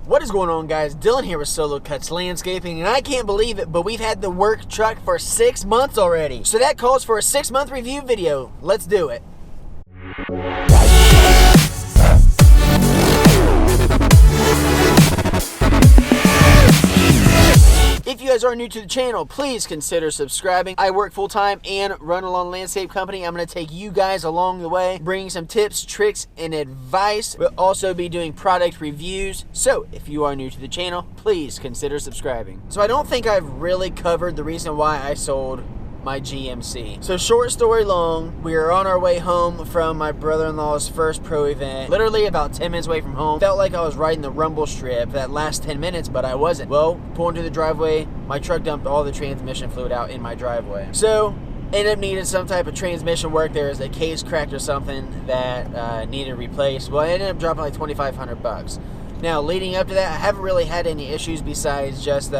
What is going on, guys? Dylan here with Solo Cuts Landscaping, and I can't believe it, but we've had the work truck for 6 months already. So that calls for a 6-month review video. Let's do it. If you guys are new to the channel, please consider subscribing. I work full-time and run a lawn landscape company. I'm going to take you guys along the way, bringing some tips, tricks, and advice. We'll also be doing product reviews. So if you are new to the channel, please consider subscribing. So I don't think I've really covered the reason why I sold my GMC. So short story long, we were on our way home from my brother-in-law's first pro event, literally about 10 minutes away from home. Felt like I was riding the rumble strip that last 10 minutes, but I wasn't. Well, pulling through the driveway, my truck dumped all the transmission fluid out in my driveway. So ended up needing some type of transmission work. There was a case cracked or something that needed replaced. Well, I ended up dropping like 2,500 bucks. Now, leading up to that, I haven't really had any issues besides just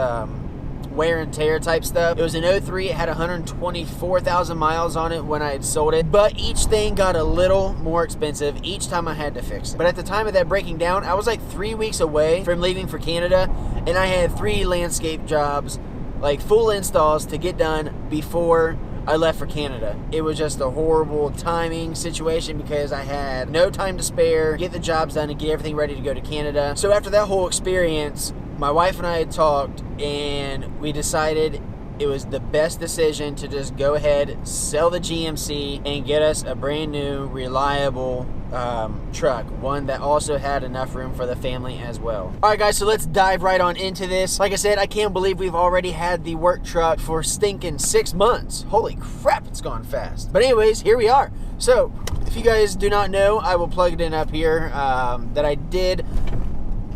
wear and tear type stuff. It was an 03, it had 124,000 miles on it when I had sold it, but each thing got a little more expensive each time I had to fix it. But at the time of that breaking down, I was like 3 weeks away from leaving for Canada, and I had 3 landscape jobs, like full installs to get done before I left for Canada. It was just a horrible timing situation because I had no time to spare, get the jobs done, and get everything ready to go to Canada. So after that whole experience, my wife and I had talked, and we decided it was the best decision to just go ahead, sell the GMC, and get us a brand new, reliable truck. One that also had enough room for the family as well. Alright guys, so let's dive right on into this. Like I said, I can't believe we've already had the work truck for stinking 6 months. Holy crap, it's gone fast. But anyways, here we are. So, if you guys do not know, I will plug it in up here, that I did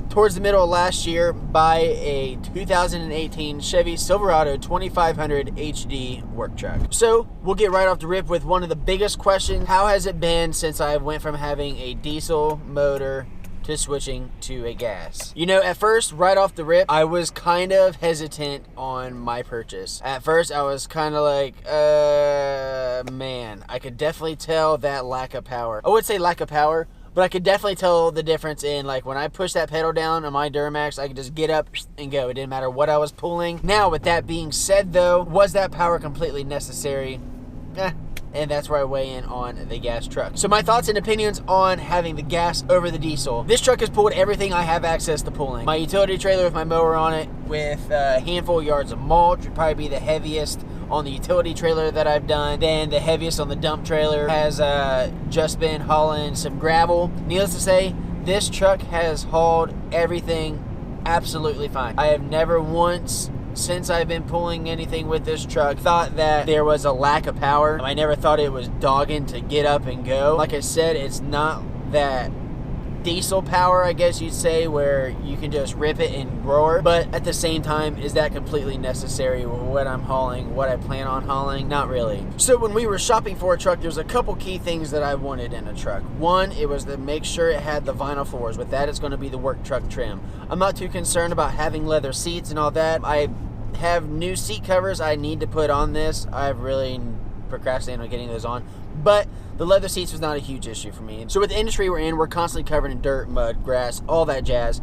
towards the middle of last year buy a 2018 Chevy Silverado 2500HD work truck. So we'll get right off the rip with one of the biggest questions. How has it been since I went from having a diesel motor to switching to a gas? You know, at first, right off the rip, I was kind of hesitant on my purchase. At first, I was kind of like, man, I could definitely tell that lack of power. I would say lack of power, but I could definitely tell the difference in, like, when I pushed that pedal down on my Duramax, I could just get up and go. It didn't matter what I was pulling. Now, with that being said, though, was that power completely necessary? And that's where I weigh in on the gas truck. So my thoughts and opinions on having the gas over the diesel. This truck has pulled everything I have access to pulling. My utility trailer with my mower on it, with a handful of yards of mulch, would probably be the heaviest on the utility trailer that I've done. Then the heaviest on the dump trailer has just been hauling some gravel. Needless to say, this truck has hauled everything absolutely fine. I have never once, since I've been pulling anything with this truck, thought that there was a lack of power. I never thought it was dogging to get up and go. Like I said, it's not that diesel power, I guess you'd say, where you can just rip it and roar, but at the same time, is that completely necessary with what I'm hauling, what I plan on hauling? Not really. So when we were shopping for a truck, there's a couple key things that I wanted in a truck. One, it was to make sure it had the vinyl floors. With that, it's going to be the work truck trim. I'm not too concerned about having leather seats and all that. I have new seat covers I need to put on this. I've really procrastinated on getting those on, but the leather seats was not a huge issue for me. So with the industry we're in, we're constantly covered in dirt, mud, grass, all that jazz.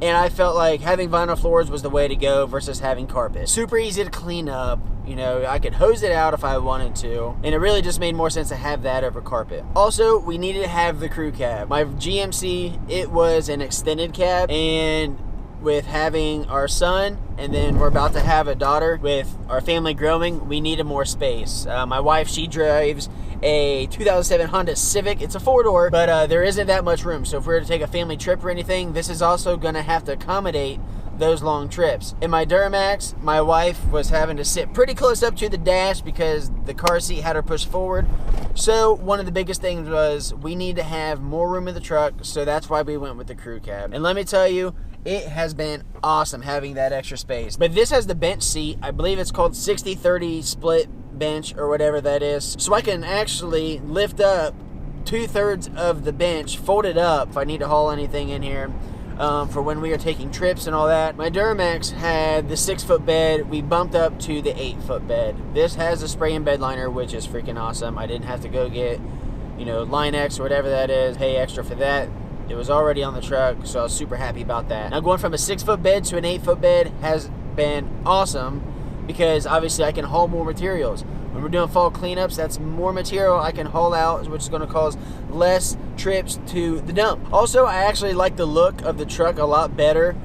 And I felt like having vinyl floors was the way to go versus having carpet. Super easy to clean up. You know, I could hose it out if I wanted to. And it really just made more sense to have that over carpet. Also, we needed to have the crew cab. My GMC, it was an extended cab. And with having our son, and then we're about to have a daughter, with our family growing, we needed more space. My wife, she drives a 2007 Honda Civic. It's a 4-door, but there isn't that much room. So if we were to take a family trip or anything, this is also going to have to accommodate those long trips. In my Duramax, my wife was having to sit pretty close up to the dash because the car seat had her pushed forward. So one of the biggest things was we need to have more room in the truck, so that's why we went with the crew cab. And let me tell you, it has been awesome having that extra space. But this has the bench seat. I believe it's called 60-30 split bench or whatever that is. So I can actually lift up 2/3 of the bench, fold it up if I need to haul anything in here. For when we are taking trips and all that. My Duramax had the 6-foot bed. We bumped up to the 8-foot bed. This has a spray and bed liner, which is freaking awesome. I didn't have to go get, you know, Line-X or whatever that is, pay extra for that. It was already on the truck, so I was super happy about that. Now going from a 6-foot bed to an 8-foot bed has been awesome because obviously I can haul more materials. When we're doing fall cleanups, that's more material I can haul out, which is going to cause less trips to the dump. Also, I actually like the look of the truck a lot better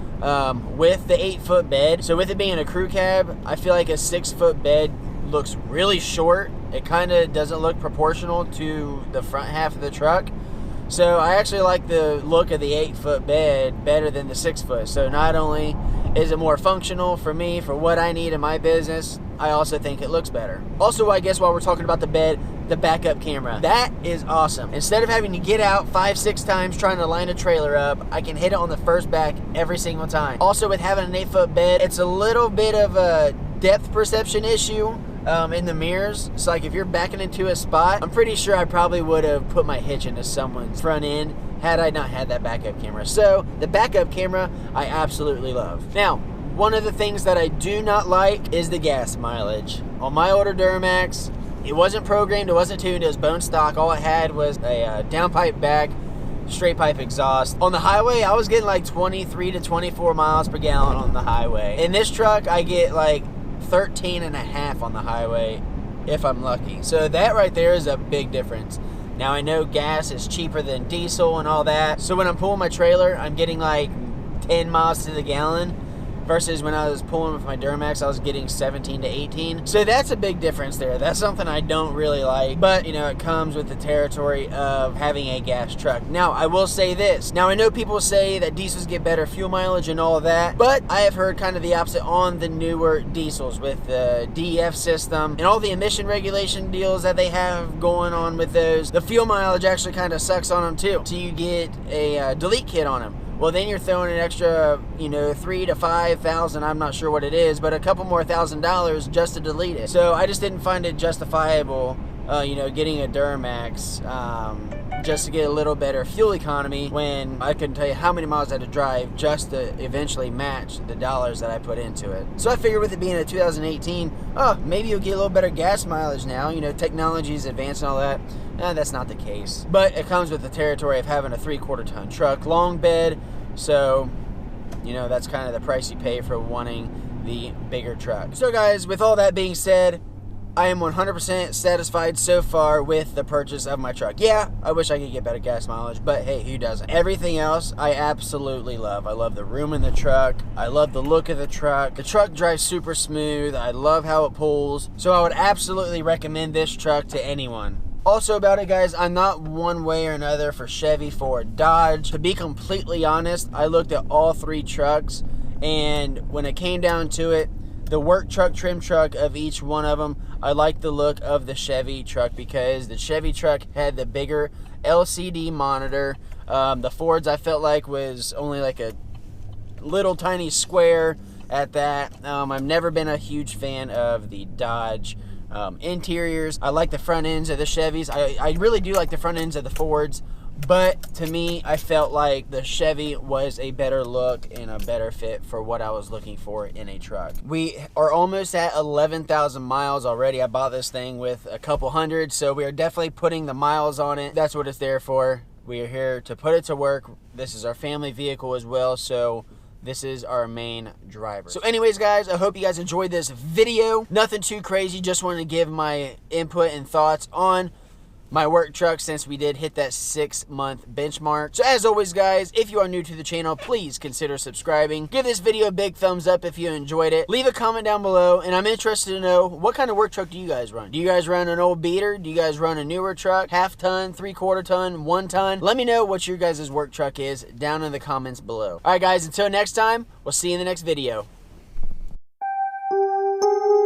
with the 8-foot bed. So with it being a crew cab, I feel like a 6-foot bed looks really short. It kind of doesn't look proportional to the front half of the truck. So I actually like the look of the 8-foot bed better than the 6-foot. So not only is it more functional for me, for what I need in my business, I also think it looks better. Also, I guess while we're talking about the bed, the backup camera. That is awesome. Instead of having to get out 5-6 times trying to line a trailer up, I can hit it on the first back every single time. Also, with having an 8-foot bed, it's a little bit of a depth perception issue in the mirrors. It's like if you're backing into a spot, I'm pretty sure I probably would have put my hitch into someone's front end had I not had that backup camera. So the backup camera I absolutely love. Now, one of the things that I do not like is the gas mileage. On my older Duramax, it wasn't programmed, it wasn't tuned, it was bone stock. All it had was a downpipe back, straight pipe exhaust. On the highway, I was getting like 23 to 24 miles per gallon on the highway. In this truck, I get like 13 and a half on the highway if I'm lucky. So that right there is a big difference. Now I know gas is cheaper than diesel and all that, so when I'm pulling my trailer, I'm getting like 10 miles to the gallon, versus when I was pulling with my Duramax, I was getting 17 to 18. So that's a big difference there. That's something I don't really like, but you know, it comes with the territory of having a gas truck. Now, I will say this. Now, I know people say that diesels get better fuel mileage and all of that, but I have heard kind of the opposite on the newer diesels with the DEF system and all the emission regulation deals that they have going on with those. The fuel mileage actually kind of sucks on them too. So you get a delete kit on them. Well, then you're throwing an extra, you know, $3,000 to $5,000, I'm not sure what it is, but a couple more $1,000 just to delete it. So I just didn't find it justifiable, you know, getting a Duramax just to get a little better fuel economy when I couldn't tell you how many miles I had to drive just to eventually match the dollars that I put into it. So I figured with it being a 2018, maybe you'll get a little better gas mileage now. You know, technology's advanced and all that. That's not the case. But it comes with the territory of having a 3/4 ton truck, long bed. So, you know, that's kind of the price you pay for wanting the bigger truck. So guys, with all that being said, I am 100% satisfied so far with the purchase of my truck. Yeah, I wish I could get better gas mileage, but hey, who doesn't? Everything else, I absolutely love. I love the room in the truck. I love the look of the truck. The truck drives super smooth. I love how it pulls. So I would absolutely recommend this truck to anyone. Also about it, guys, I'm not one way or another for Chevy, Ford, Dodge. To be completely honest, I looked at all three trucks, and when it came down to it, the work truck, trim truck of each one of them, I like the look of the Chevy truck because the Chevy truck had the bigger LCD monitor. The Ford's I felt like was only like a little tiny square at that. I've never been a huge fan of the Dodge interiors. I like the front ends of the Chevys. I really do like the front ends of the Fords, but to me, I felt like the Chevy was a better look and a better fit for what I was looking for in a truck. We are almost at 11,000 miles already. I bought this thing with a couple hundred, so we are definitely putting the miles on it. That's what it's there for. We are here to put it to work. This is our family vehicle as well, so this is our main driver. So anyways, guys, I hope you guys enjoyed this video. Nothing too crazy. Just wanted to give my input and thoughts on my work truck since we did hit that 6-month benchmark. So as always, guys, if you are new to the channel, please consider subscribing. Give this video a big thumbs up if you enjoyed it. Leave a comment down below, and I'm interested to know, what kind of work truck do you guys run? Do you guys run an old beater? Do you guys run a newer truck? Half ton, 3/4 ton, 1 ton? Let me know what your guys' work truck is down in the comments below. All right, guys, until next time, we'll see you in the next video.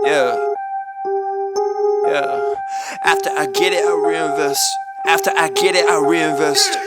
Yeah. After I get it, I reinvest. After I get it, I reinvest.